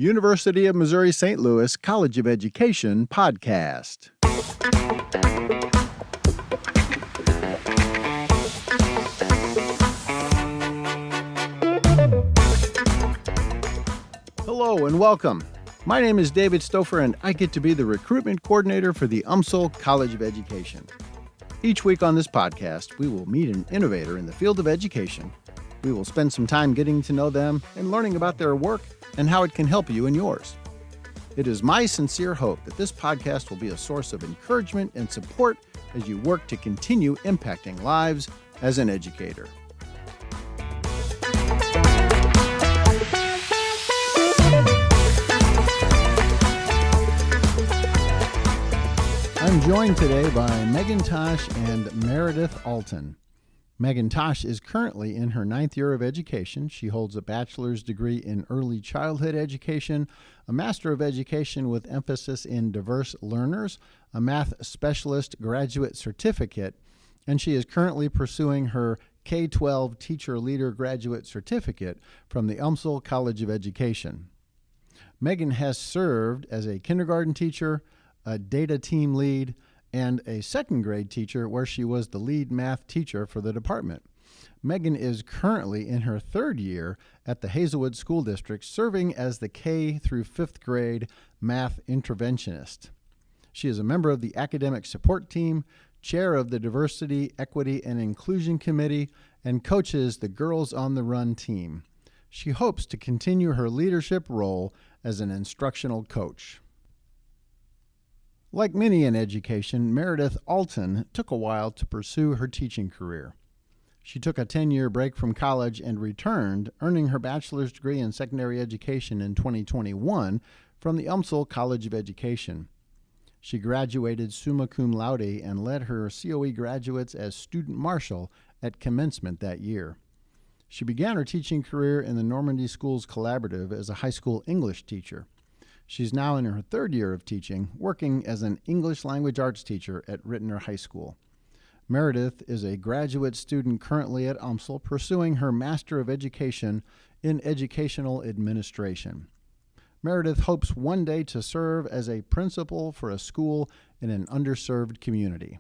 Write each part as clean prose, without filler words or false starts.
University of Missouri St. Louis College of Education podcast. Hello and welcome. My name is David Stouffer and I get to be the recruitment coordinator for the UMSL College of Education. Each week on this podcast, we will meet an innovator in the field of education. We will spend some time getting to know them and learning about their work and how it can help you in yours. It is my sincere hope that this podcast will be a source of encouragement and support as you work to continue impacting lives as an educator. I'm joined today by Megan, Tosh, and Meredith Alton. Megan Tosh is currently in her 9th year of education. She holds a bachelor's degree in early childhood education, a master of education with emphasis in diverse learners, a math specialist graduate certificate, and she is currently pursuing her K-12 teacher leader graduate certificate from the UMSL College of Education. Megan has served as a kindergarten teacher, a data team lead, and a second grade teacher where she was the lead math teacher for the department. Megan is currently in her 3rd year at the Hazelwood School District, serving as the K through 5th grade math interventionist. She is a member of the academic support team, chair of the Diversity, Equity, and Inclusion Committee, and coaches the Girls on the Run team. She hopes to continue her leadership role as an instructional coach. Like many in education, Meredith Alton took a while to pursue her teaching career. She took a 10-year break from college and returned, earning her bachelor's degree in secondary education in 2021 from the UMSL College of Education. She graduated summa cum laude and led her COE graduates as student marshal at commencement that year. She began her teaching career in the Normandy Schools Collaborative as a high school English teacher. She's now in her 3rd year of teaching, working as an English language arts teacher at Rittner High School. Meredith is a graduate student currently at UMSL, pursuing her Master of Education in Educational Administration. Meredith hopes one day to serve as a principal for a school in an underserved community.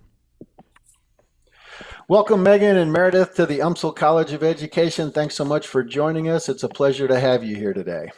Welcome, Megan and Meredith, to the UMSL College of Education. Thanks so much for joining us. It's a pleasure to have you here today.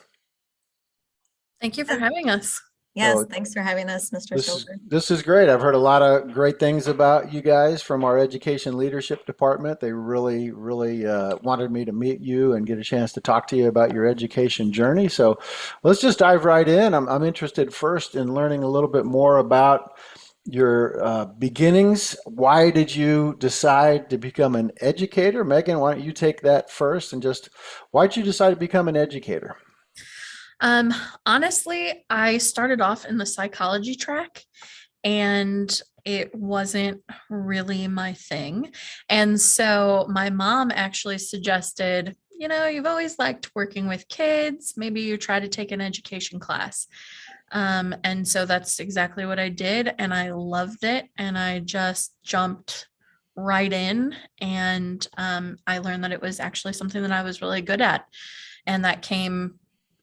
Thank you for having us. Yes, thanks for having us, Mr. Stouffer. This is great. I've heard a lot of great things about you guys from our education leadership department. They really wanted me to meet you and get a chance to talk to you about your education journey. So let's just dive right in. I'm interested first in learning a little bit more about your beginnings. Why did you decide to become an educator? Megan, why don't you take that first, and just why did you decide to become an educator? Honestly, I started off in the psychology track and it wasn't really my thing. And so my mom actually suggested, you've always liked working with kids. Maybe you try to take an education class. And so that's exactly what I did. And I loved it. And I just jumped right in. And I learned that it was actually something that I was really good at. And that came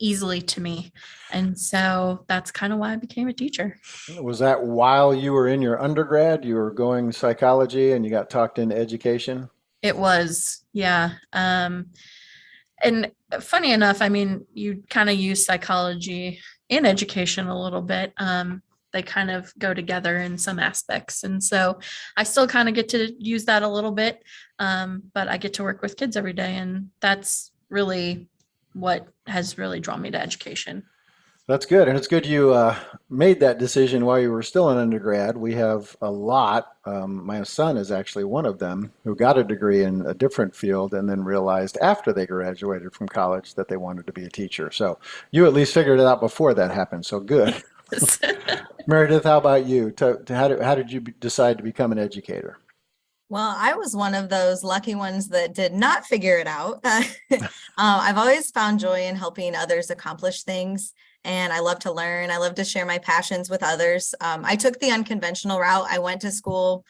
easily to me. And so that's kind of why I became a teacher. Was that while you were in your undergrad, you were going psychology and you got talked into education? It was, yeah. And funny enough, you kind of use psychology in education a little bit. They kind of go together in some aspects. And so I still kind of get to use that a little bit, but I get to work with kids every day. And that's really what has really drawn me to education. That's good. And it's good you made that decision while you were still an undergrad. We have a lot. My son is actually one of them who got a degree in a different field and then realized after they graduated from college that they wanted to be a teacher. So you at least figured it out before that happened. So good. Meredith, how about you? How did you decide to become an educator? Well, I was one of those lucky ones that did not figure it out. I've always found joy in helping others accomplish things, and I love to learn. I love to share my passions with others. I took the unconventional route. I went to school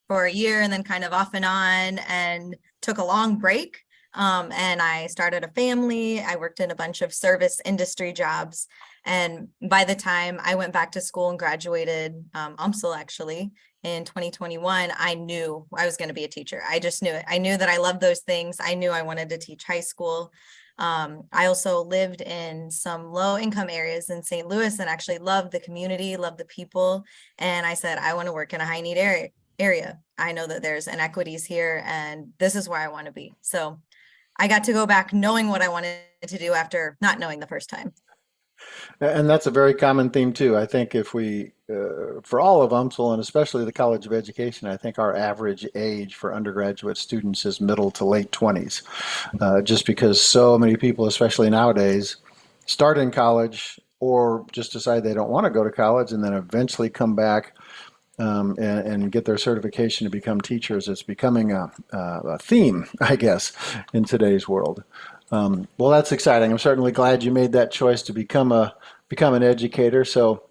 for a year and then kind of off and on, and took a long break And I started a family. I worked in a bunch of service industry jobs. And by the time I went back to school and graduated UMSL actually in 2021, I knew I was going to be a teacher. I just knew it. I knew that I loved those things. I knew I wanted to teach high school. I also lived in some low income areas in St. Louis and actually loved the community, loved the people. And I said, I want to work in a high need area. I know that there's inequities here and this is where I want to be. So I got to go back knowing what I wanted to do after not knowing the first time. And that's a very common theme too. I think if we, for all of UMSL and especially the College of Education, I think our average age for undergraduate students is middle to late 20s, just because so many people, especially nowadays, start in college or just decide they don't want to go to college and then eventually come back and get their certification to become teachers. It's becoming a theme, I guess, in today's world. Well, that's exciting. I'm certainly glad you made that choice to become an educator. So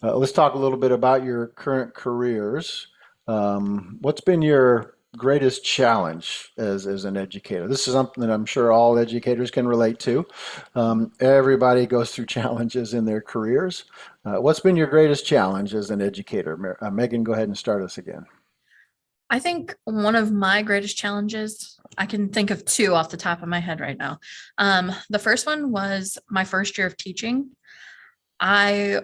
let's talk a little bit about your current careers. What's been your greatest challenge as an educator? This is something that I'm sure all educators can relate to. Everybody goes through challenges in their careers. What's been your greatest challenge as an educator? Megan, go ahead and start us again. I think one of my greatest challenges, I can think of two off the top of my head right now. The first one was my first year of teaching. I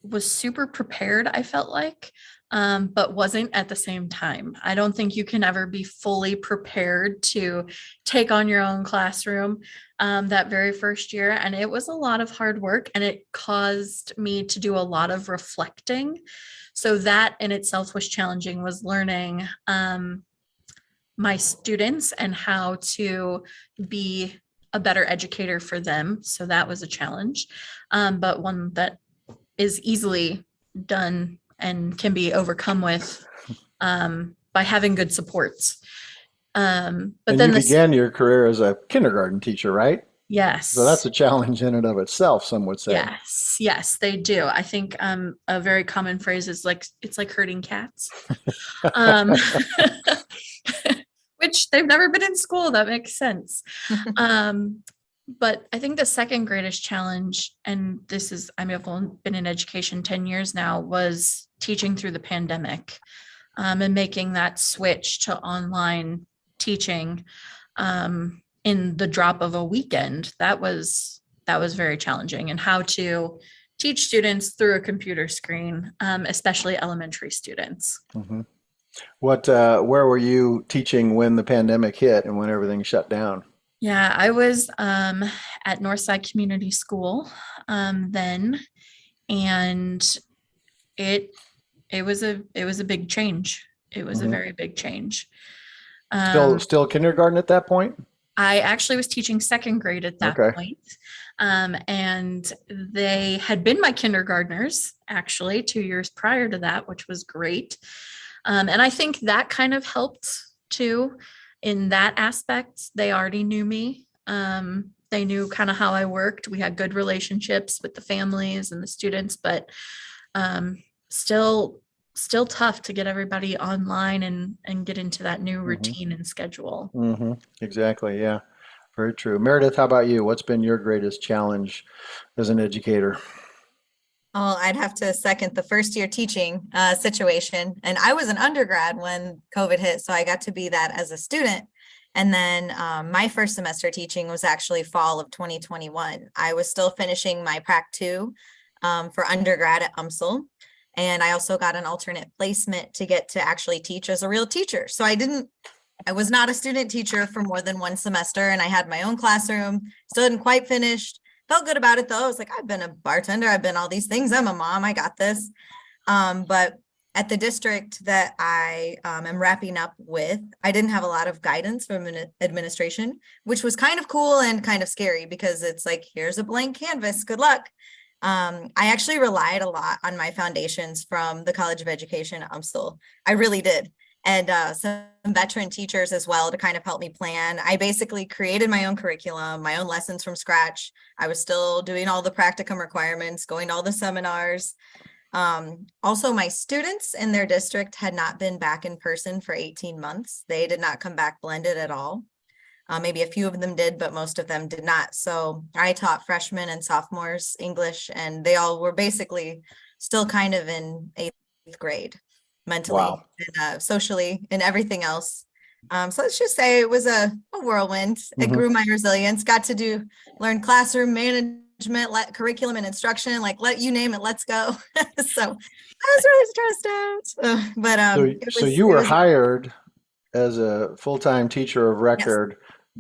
was super prepared, I felt like, but wasn't at the same time. I don't think you can ever be fully prepared to take on your own classroom that very first year. And it was a lot of hard work and it caused me to do a lot of reflecting. So that in itself was challenging, was learning my students and how to be a better educator for them. So that was a challenge, but one that is easily done and can be overcome with by having good supports. But and then you began your career as a kindergarten teacher, right? Yes. So that's a challenge in and of itself, some would say. Yes, they do. I think a very common phrase is like, it's like herding cats. Which they've never been in school. That makes sense. But I think the second greatest challenge, and this is, I mean, I've been in education 10 years now, was teaching through the pandemic and making that switch to online teaching in the drop of a weekend. That was very challenging, and how to teach students through a computer screen, especially elementary students. Mm-hmm. Where were you teaching when the pandemic hit and when everything shut down? Yeah, I was at Northside Community School then, and it was a big change. It was a very big change. Still kindergarten at that point? I actually was teaching second grade at that point. And they had been my kindergartners actually 2 years prior to that, which was great. And I think that kind of helped too. In that aspect, they already knew me. They knew kind of how I worked. We had good relationships with the families and the students, but still tough to get everybody online and get into that new routine and schedule. Mm-hmm. Exactly. Yeah, very true. Meredith, how about you? What's been your greatest challenge as an educator? Oh, I'd have to second the first year teaching situation. And I was an undergrad when COVID hit, so I got to be that as a student. And then my first semester teaching was actually fall of 2021. I was still finishing my Prac 2 for undergrad at UMSL. And I also got an alternate placement to get to actually teach as a real teacher. So I was not a student teacher for more than one semester, and I had my own classroom, still hadn't quite finished. Felt good about it though. I was like, I've been a bartender, I've been all these things. I'm a mom, I got this. But at the district that I am wrapping up with, I didn't have a lot of guidance from an administration, which was kind of cool and kind of scary because it's like, here's a blank canvas, good luck. I actually relied a lot on my foundations from the College of Education at UMSL. I really did. And some veteran teachers as well to kind of help me plan. I basically created my own curriculum, my own lessons from scratch. I was still doing all the practicum requirements, going to all the seminars. Also, my students in their district had not been back in person for 18 months. They did not come back blended at all. Maybe a few of them did, but most of them did not. So I taught freshmen and sophomores English, and they all were basically still kind of in 8th grade, mentally Wow. and socially and everything else. So let's just say it was a whirlwind. It Mhm. grew my resilience, got to learn classroom management, curriculum and instruction, let you name it, let's go. So I was really stressed out. But So you it were was hired as a full-time teacher of yes. record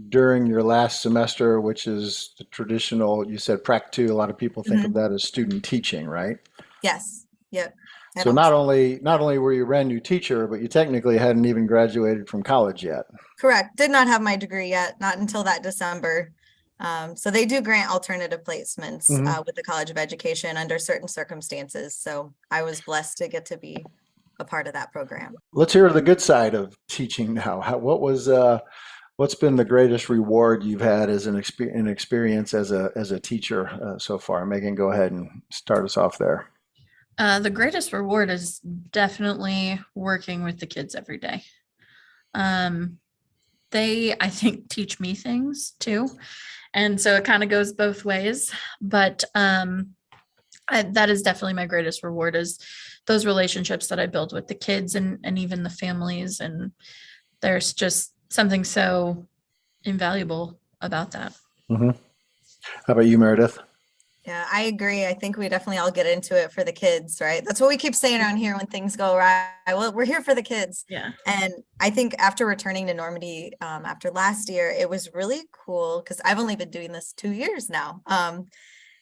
during your last semester, which is the traditional, you said Prac 2, a lot of people think of Mhm. that as student teaching, right? Yes. Yep. At So not only were you a brand new teacher, but you technically hadn't even graduated from college yet. Correct. Did not have my degree yet, not until that December. So they do grant alternative placements hmm with the College of Education under certain circumstances. So I was blessed to get to be a part of that program. Let's hear the good side of teaching now. What's been the greatest reward you've had as an experience as a teacher so far? Megan, go ahead and start us off there. The greatest reward is definitely working with the kids every day. They, I think, teach me things too. And so it kind of goes both ways. But that is definitely my greatest reward, is those relationships that I build with the kids and even the families. And there's just something so invaluable about that. hmm How about you, Meredith? Yeah, I agree. I think we definitely all get into it for the kids, right? That's what we keep saying around here when things go right. Well, we're here for the kids. Yeah. And I think after returning to Normandy, after last year, it was really cool because I've only been doing this 2 years now.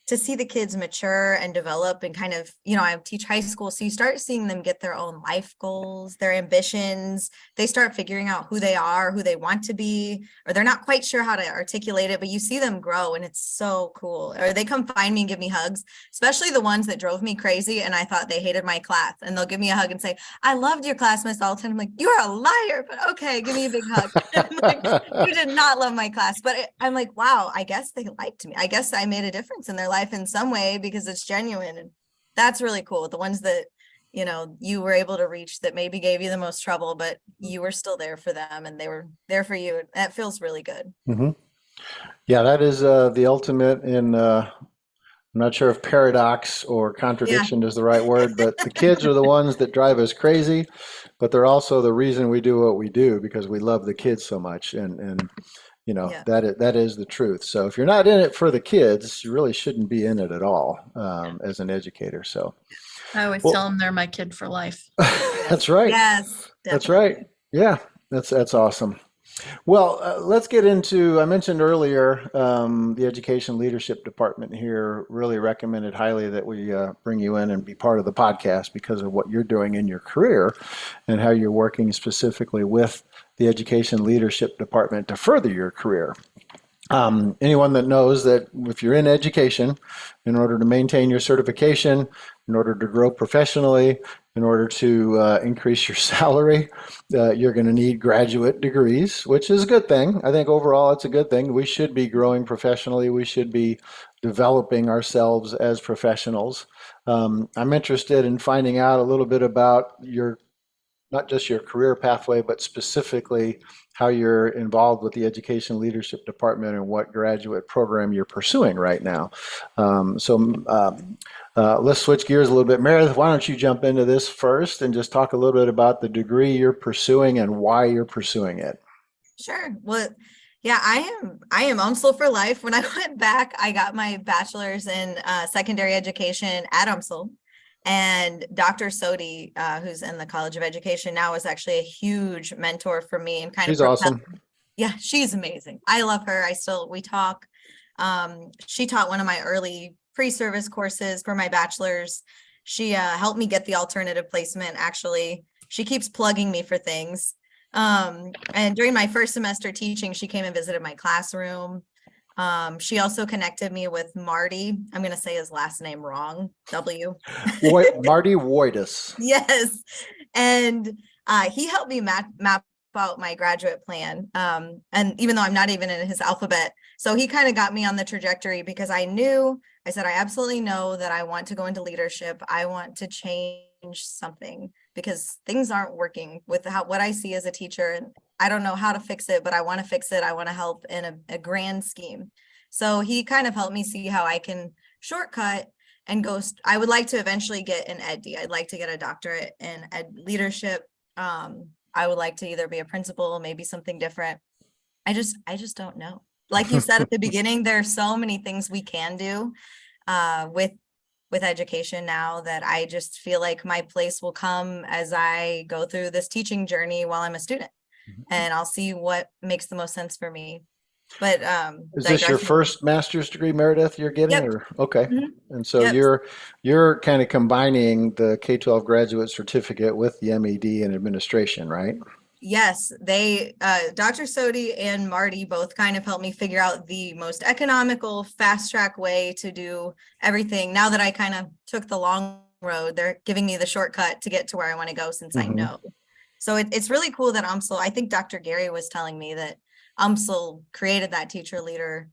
To see the kids mature and develop and kind of, I teach high school. So you start seeing them get their own life goals, their ambitions. They start figuring out who they are, who they want to be, or they're not quite sure how to articulate it, but you see them grow and it's so cool. Or they come find me and give me hugs, especially the ones that drove me crazy and I thought they hated my class. And they'll give me a hug and say, I loved your class, Miss Alton. I'm like, you're a liar, but okay, give me a big hug. Like, you did not love my class. But I'm like, wow, I guess they liked me. I guess I made a difference in their life in some way because it's genuine. And that's really cool. The ones that, you were able to reach that maybe gave you the most trouble, but you were still there for them and they were there for you. That feels really good. hmm Yeah, that is the ultimate in, I'm not sure if paradox or Yeah. contradiction is the right word, but the kids are the ones that drive us crazy, but they're also the reason we do what we do because we love the kids so much. And Yeah. that is the truth. So if you're not in it for the kids, you really shouldn't be in it at all as an educator. So, I always well, tell them they're my kid for life. that's right. Yes. That's Definitely. right. Yeah, that's awesome. Well, let's get into, I mentioned earlier, the Education Leadership Department here really recommended highly that we bring you in and be part of the podcast because of what you're doing in your career and how you're working specifically with the Education Leadership Department to further your career. Anyone that knows that if you're in education, in order to maintain your certification, in order to grow professionally, in order to increase your salary, you're going to need graduate degrees, which is a good thing. I think overall it's a good thing. We should be growing professionally. We should be developing ourselves as professionals. I'm interested in finding out a little bit about not just your career pathway, but specifically how you're involved with the Education Leadership Department and what graduate program you're pursuing right now. Let's switch gears a little bit. Meredith, why don't you jump into this first and just talk a little bit about the degree you're pursuing and why you're pursuing it? Sure. Well, yeah, I am UMSL for life. When I went back, I got my bachelor's in secondary education at UMSL. And Dr. Sodi, who's in the College of Education now, is actually a huge mentor for me and kind She's of propelled. awesome. Yeah, she's amazing. I love her. We talk. She taught one of my early pre-service courses for my bachelor's. She helped me get the alternative placement. Actually, she keeps plugging me for things. And during my first semester teaching, she came and visited my classroom. She also connected me with Marty. I'm going to say his last name wrong. W. Marty Woitis. Yes. And he helped me map out my graduate plan. And even though I'm not even in his alphabet, so he kind of got me on the trajectory because I said, I absolutely know that I want to go into leadership. I want to change something because things aren't working with what I see as a teacher. And I don't know how to fix it, but I want to fix it. I want to help in a grand scheme. So he kind of helped me see how I can shortcut and go. I would like to eventually get an EdD. I'd like to get a doctorate in ed leadership. I would like to either be a principal, maybe something different. I just don't know. Like you said at the beginning, there are so many things we can do with education now that I just feel like my place will come as I go through this teaching journey while I'm a student, and I'll see what makes the most sense for me. But is this your first master's degree, Meredith, you're getting? Yep. Or okay. And so Yep. you're kind of combining the K-12 graduate certificate with the MED in administration, right? Yes, they, Dr. Sodi and Marty both kind of helped me figure out the most economical, fast track way to do everything. Now that I kind of took the long road, they're giving me the shortcut to get to where I want to go since I know. So it's really cool that UMSL, I think Dr. Gary was telling me that UMSL created that teacher leader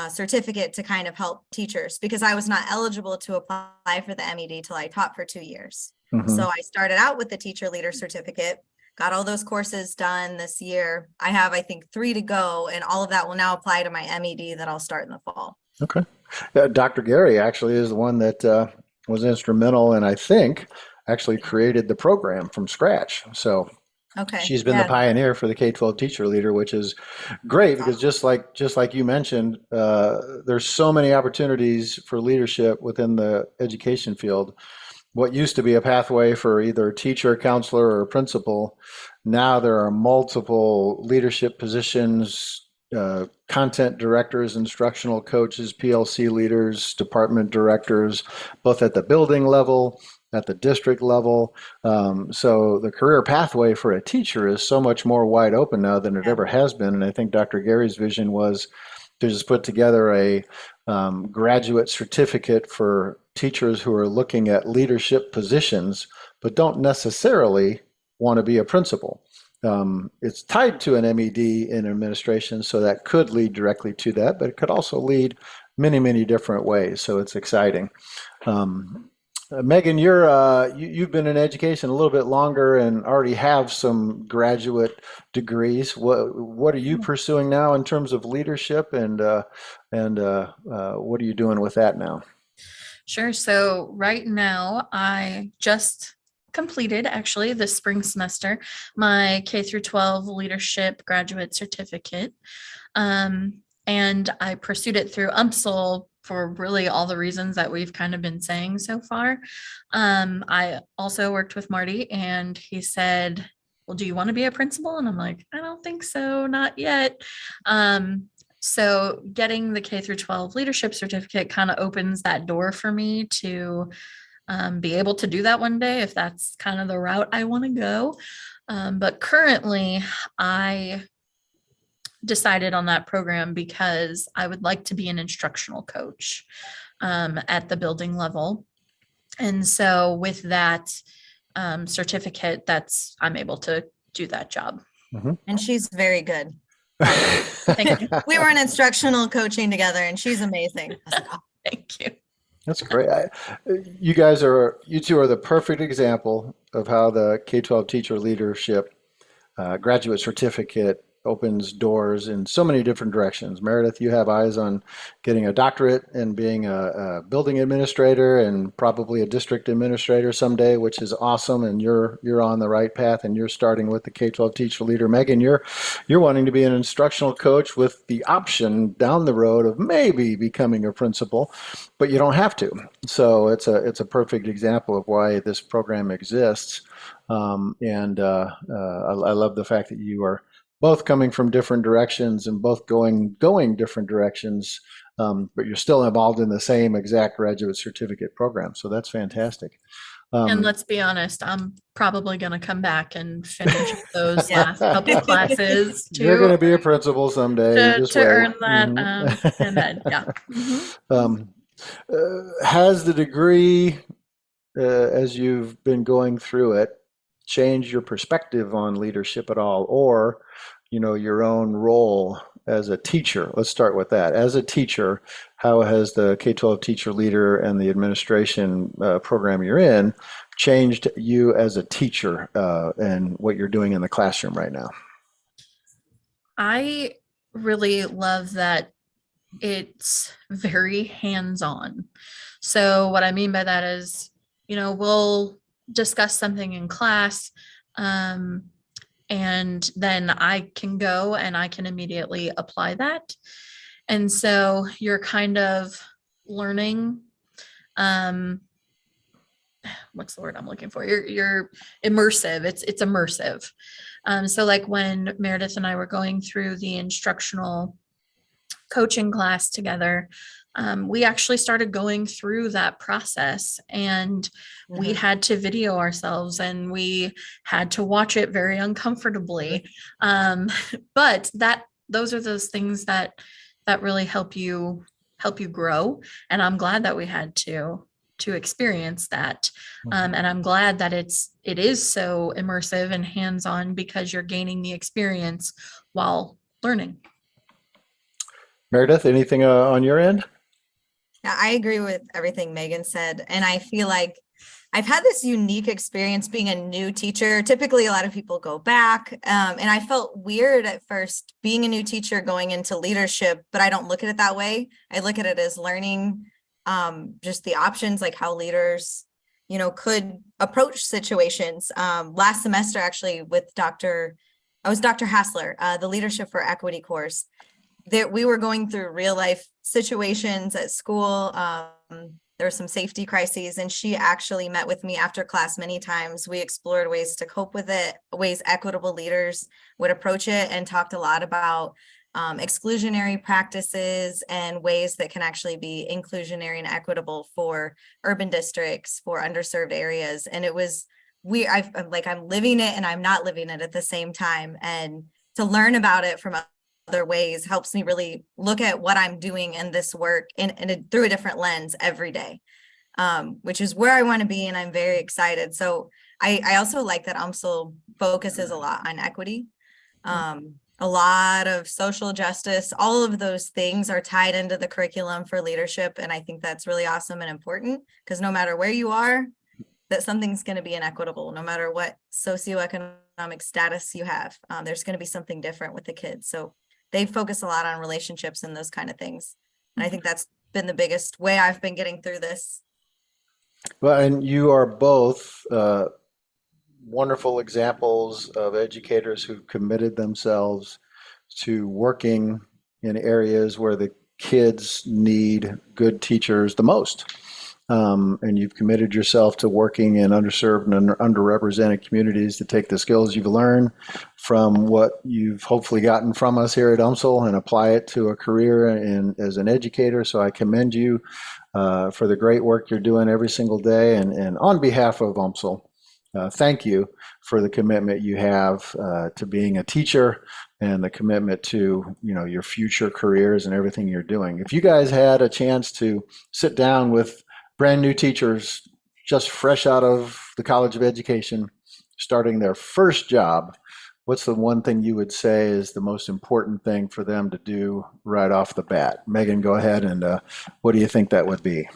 certificate to kind of help teachers, because I was not eligible to apply for the MED till I taught for 2 years. So I started out with the teacher leader certificate, got all those courses done this year. I have, I think, 3 to go, and all of that will now apply to my MED that I'll start in the fall. Okay. Dr. Gary actually is the one that was instrumental, and I think actually created the program from scratch. So she's been the pioneer for the K-12 teacher leader, which is great, because just like you mentioned, there's so many opportunities for leadership within the education field. What used to be a pathway for either a teacher, counselor, or a principal, now there are multiple leadership positions, content directors, instructional coaches, PLC leaders, department directors, both at the building level, at the district level. So the career pathway for a teacher is so much more wide open now than it ever has been. And I think Dr. Gary's vision was to just put together a graduate certificate for teachers who are looking at leadership positions, but don't necessarily want to be a principal. It's tied to an MED in administration, so that could lead directly to that, but it could also lead many, many different ways. So it's exciting. Megan, you've been in education a little bit longer and already have some graduate degrees. What are you pursuing now in terms of leadership, and what are you doing with that now? Sure. So right now, I just completed, actually, this spring semester, my K through 12 leadership graduate certificate. And I pursued it through UMSL for really all the reasons that we've kind of been saying so far. I also worked with Marty, and he said, well, do you want to be a principal? And I'm like, I don't think so, not yet. So getting the K through 12 leadership certificate kind of opens that door for me to be able to do that one day, if that's kind of the route I want to go. But currently, I decided on that program because I would like to be an instructional coach at the building level. And so with that certificate, I'm able to do that job. And she's very good. Thank you. We were in instructional coaching together, and she's amazing. Thank you. That's great. You two are the perfect example of how the K-12 teacher leadership graduate certificate opens doors in so many different directions. Meredith, you have eyes on getting a doctorate and being a building administrator and probably a district administrator someday, which is awesome. And you're on the right path, and you're starting with the K-12 teacher leader. Megan, you're wanting to be an instructional coach with the option down the road of maybe becoming a principal, but you don't have to. So it's a perfect example of why this program exists. And I love the fact that you are both coming from different directions and both going different directions, but you're still involved in the same exact graduate certificate program. So that's fantastic. And let's be honest, I'm probably going to come back and finish those last couple classes too. You're going to be a principal someday. To earn that. And then, yeah. Has the degree, as you've been going through it, changed your perspective on leadership at all, or your own role as a teacher? Let's start with that. As a teacher, how has the K-12 teacher leader and the administration program you're in changed you as a teacher and what you're doing in the classroom right now? I really love that it's very hands-on. So what I mean by that is, we'll discuss something in class, um, and then I can go and I can immediately apply that. And so you're kind of learning, um, what's the word I'm looking for? You're immersive. It's immersive. So like when Meredith and I were going through the instructional coaching class together, we actually started going through that process, and we had to video ourselves and we had to watch it very uncomfortably. But those are those things that really help you grow. And I'm glad that we had to experience that. And I'm glad that it is so immersive and hands-on, because you're gaining the experience while learning. Meredith, anything on your end? Yeah, I agree with everything Megan said. And I feel like I've had this unique experience being a new teacher. Typically, a lot of people go back. And I felt weird at first being a new teacher going into leadership, but I don't look at it that way. I look at it as learning just the options, like how leaders, could approach situations. Last semester, actually, with Dr. Hassler, the Leadership for Equity course, that we were going through real life situations at school. There were some safety crises, and she actually met with me after class many times. We explored ways to cope with it, ways equitable leaders would approach it, and talked a lot about exclusionary practices and ways that can actually be inclusionary and equitable for urban districts, for underserved areas. And it was I'm living it and I'm not living it at the same time. And to learn about it from other ways helps me really look at what I'm doing in this work through a different lens every day, which is where I want to be. And I'm very excited. So I also like that UMSL focuses a lot on equity. A lot of social justice, all of those things are tied into the curriculum for leadership. And I think that's really awesome and important, because no matter where you are, that something's going to be inequitable. No matter what socioeconomic status you have, there's going to be something different with the kids. So they focus a lot on relationships and those kind of things. And I think that's been the biggest way I've been getting through this. Well, and you are both wonderful examples of educators who committed themselves to working in areas where the kids need good teachers the most. And you've committed yourself to working in underserved and underrepresented communities to take the skills you've learned from what you've hopefully gotten from us here at UMSL and apply it to a career as an educator. So I commend you for the great work you're doing every single day. And on behalf of UMSL, thank you for the commitment you have to being a teacher and the commitment to your future careers and everything you're doing. If you guys had a chance to sit down with brand new teachers just fresh out of the College of Education, starting their first job, what's the one thing you would say is the most important thing for them to do right off the bat? Megan, go ahead, and what do you think that would be?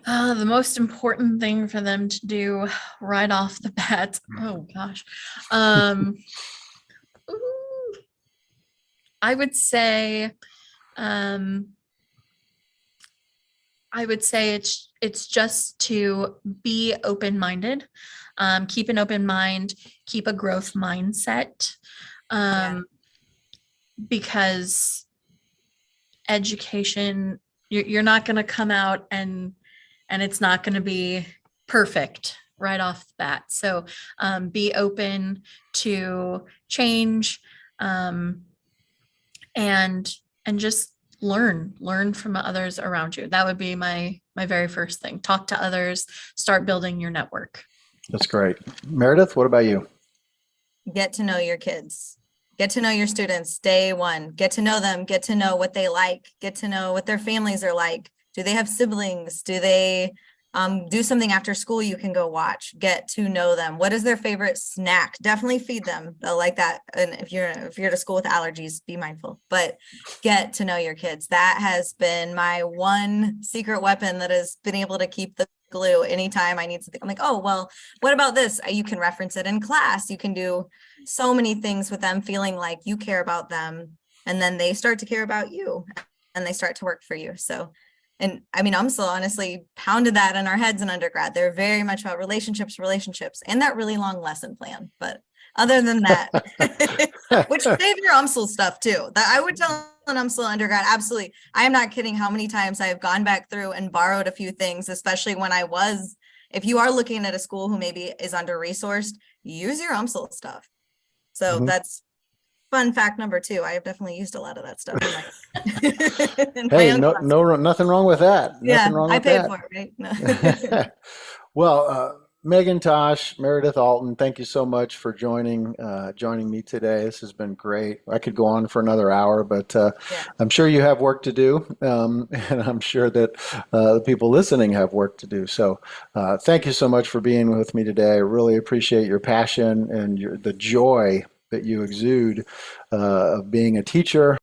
The most important thing for them to do right off the bat. Oh gosh. I would say it's just to be open-minded, keep an open mind, keep a growth mindset, because education, you're not going to come out and it's not going to be perfect right off the bat. So be open to change, and just learn from others around you. That would be my very first thing. Talk to others, start building your network. That's great. Meredith, what about you? Get to know your kids. Get to know your students day one. Get to know them. Get to know what they like. Get to know what their families are like. Do they have siblings? Do they do something after school you can go watch? Get to know them. What is their favorite snack? Definitely feed them. They'll like that. And if you're to school with allergies, be mindful. But get to know your kids. That has been my one secret weapon that has been able to keep the glue anytime I need something. I'm like, oh, well, what about this? You can reference it in class. You can do so many things with them, feeling like you care about them. and then they start to care about you and they start to work for you. So, and I mean, UMSL honestly pounded that in our heads in undergrad. They're very much about relationships, and that really long lesson plan. But other than that, which save your UMSL stuff too. That I would tell an UMSL undergrad, absolutely. I am not kidding how many times I have gone back through and borrowed a few things, especially when if you are looking at a school who maybe is under-resourced, use your UMSL stuff. So that's fun fact number 2. I have definitely used a lot of that stuff. Hey, nothing wrong with that. Yeah, nothing wrong I with paid that. for it, right? No. Well, Megan, Tosh, Meredith Alton, thank you so much for joining me today. This has been great. I could go on for another hour, but I'm sure you have work to do, and I'm sure that the people listening have work to do. So thank you so much for being with me today. I really appreciate your passion and the joy that you exude of being a teacher.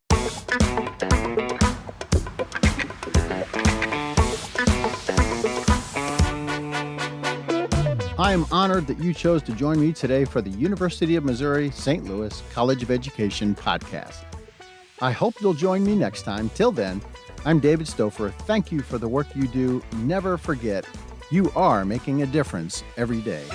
I am honored that you chose to join me today for the University of Missouri St. Louis College of Education podcast. I hope you'll join me next time. Till then, I'm David Stouffer. Thank you for the work you do. Never forget, you are making a difference every day.